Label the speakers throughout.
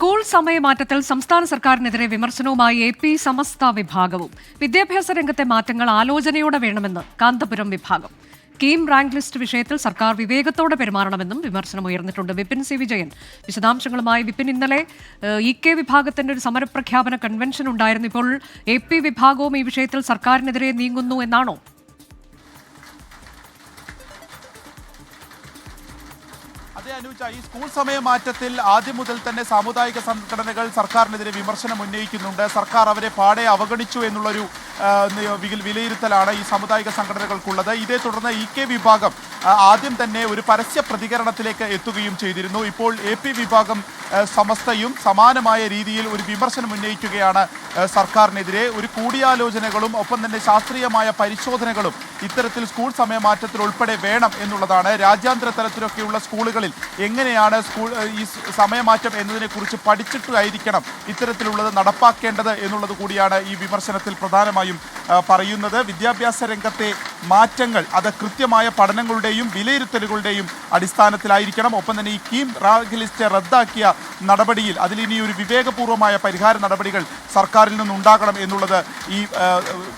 Speaker 1: School സമയമാറ്റത്തിൽ സംസ്ഥാന സർക്കാരിനെതിരെ വിമർശനവുമായി എ.പി. സമസ്ത വിഭാഗവും വിദ്യാഭ്യാസ രംഗത്തെ മാറ്റങ്ങൾ ആലോചനയോടെ വേണമെന്ന് കാന്തപുരം വിഭാഗം. കീം റാങ്ക് ലിസ്റ്റ് വിഷയത്തിൽ സർക്കാർ വിവേകത്തോടെ പെരുമാറണമെന്നും വിമർശനമുയർന്നിട്ടുണ്ട്. വിപിൻ സി വിജയൻ വിശദാംശങ്ങളുമായി. വിപിൻ, ഇന്നലെ ഇ.കെ. വിഭാഗത്തിന്റെ ഒരു സമരപ്രഖ്യാപന കൺവെൻഷൻ ഉണ്ടായിരുന്നു. ഇപ്പോൾ എ.പി. വിഭാഗവും ഈ വിഷയത്തിൽ സർക്കാരിനെതിരെ നീങ്ങുന്നു എന്നാണോ?
Speaker 2: അതെ അനുജ, ഈ സ്കൂൾ സമയമാറ്റത്തിൽ ആദ്യം മുതൽ തന്നെ സാമുദായിക സംഘടനകൾ സർക്കാരിനെതിരെ വിമർശനം ഉന്നയിക്കുന്നുണ്ട്. സർക്കാർ അവരെ പാടെ അവഗണിച്ചു എന്നുള്ളൊരു വിലയിരുത്തലാണ് ഈ സാമുദായിക സംഘടനകൾക്കുള്ളത്. ഇതേ തുടർന്ന് ഇ.കെ. വിഭാഗം ആദ്യം തന്നെ ഒരു പരസ്യ പ്രതികരണത്തിലേക്ക് എത്തുകയും ചെയ്തിരുന്നു. ഇപ്പോൾ എ.പി. വിഭാഗം സമസ്തയും സമാനമായ രീതിയിൽ ഒരു വിമർശനം ഉന്നയിക്കുകയാണ് സർക്കാരിനെതിരെ. ഒരു കൂടിയാലോചനകളും ഒപ്പം തന്നെ ശാസ്ത്രീയമായ പരിശോധനകളും ഇത്തരത്തിൽ സ്കൂൾ സമയമാറ്റത്തിൽ ഉൾപ്പെടെ വേണം എന്നുള്ളതാണ്. രാജ്യാന്തര തലത്തിലൊക്കെയുള്ള സ്കൂളുകളിൽ എങ്ങനെയാണ് ഈ സമയമാറ്റം എന്നതിനെക്കുറിച്ച് പഠിച്ചിട്ടായിരിക്കണം ഇത്തരത്തിലുള്ളത് നടപ്പാക്കേണ്ടത് എന്നുള്ളത് കൂടിയാണ് ഈ വിമർശനത്തിൽ പ്രധാനമായും പറയുന്നത്. വിദ്യാഭ്യാസ രംഗത്തെ മാറ്റങ്ങൾ അത് കൃത്യമായ പഠനങ്ങളുടെയും വിലയിരുത്തലുകളുടെയും അടിസ്ഥാനത്തിലായിരിക്കണം. ഒപ്പം തന്നെ ഈ കീം റാങ്ക് ലിസ്റ്റ് റദ്ദാക്കിയ നടപടിയിൽ അതിലിനി ഒരു വിവേകപൂർവമായ പരിഹാര നടപടികൾ സർക്കാരിൽ നിന്നുണ്ടാകണം എന്നുള്ളത് ഈ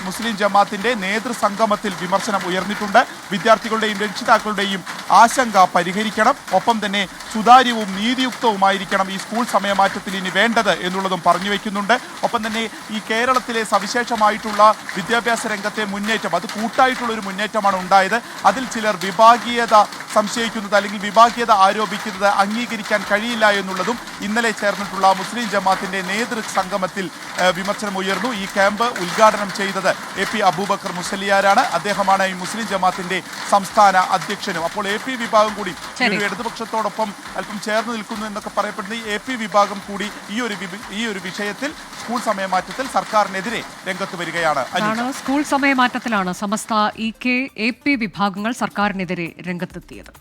Speaker 2: മുസ്ലിം ജമാഅത്തിന്റെ നേതൃസംഗമത്തിൽ വിമർശനം ഉയർന്നിട്ടുണ്ട്. വിദ്യാർത്ഥികളുടെയും രക്ഷിതാക്കളുടെയും ആശങ്ക പരിഹരിക്കണം. ഒപ്പം തന്നെ സുതാര്യവും നീതിയുക്തവുമായിരിക്കണം ഈ സ്കൂൾ സമയമാറ്റത്തിൽ ഇനി വേണ്ടത് എന്നുള്ളതും പറഞ്ഞു വയ്ക്കുന്നുണ്ട്. ഒപ്പം തന്നെ ഈ കേരളത്തിലെ സവിശേഷമായിട്ടുള്ള വിദ്യാഭ്യാസ രംഗത്തെ മുന്നേറ്റം അത് കൂട്ടായിട്ടുള്ള ഒരു മുന്നേറ്റമാണ് ഉണ്ടായത്. അതിൽ ചിലർ വിഭാഗീയത സംശയിക്കുന്നത് അല്ലെങ്കിൽ വിഭാഗീയത ആരോപിക്കുന്നത് അംഗീകരിക്കാൻ കഴിയില്ല എന്നുള്ളതും ഇന്നലെ ചേർന്നിട്ടുള്ള മുസ്ലിം ജമാഅത്തിന്റെ നേതൃസംഗമത്തിൽ വിമർശനം ഉയർന്നു. ഈ ക്യാമ്പ് ഉദ്ഘാടനം ചെയ്തത് എ.പി. അബൂബക്കർ മുസലിയാരാണ്. അദ്ദേഹമാണ് ഈ മുസ്ലിം ജമാഅത്തിന്റെ സംസ്ഥാന അധ്യക്ഷനും. അപ്പോൾ എ.പി. വിഭാഗം കൂടി ഇടതുപക്ഷത്തോടൊപ്പം അല്പം ചേർന്ന് നിൽക്കുന്നു എന്നൊക്കെ പറയപ്പെടുന്ന ഈ എ.പി. വിഭാഗം കൂടി ഈ ഒരു വിഷയത്തിൽ സ്കൂൾ സമയമാറ്റത്തിൽ സർക്കാരിനെതിരെ രംഗത്ത് വരികയാണ്.
Speaker 1: സ്കൂൾ സമയമാറ്റത്തിലാണ് സമസ്ത, ഇ.കെ., എ.പി. വിഭാഗങ്ങൾ സർക്കാരിനെതിരെ രംഗത്തെത്തിയത്.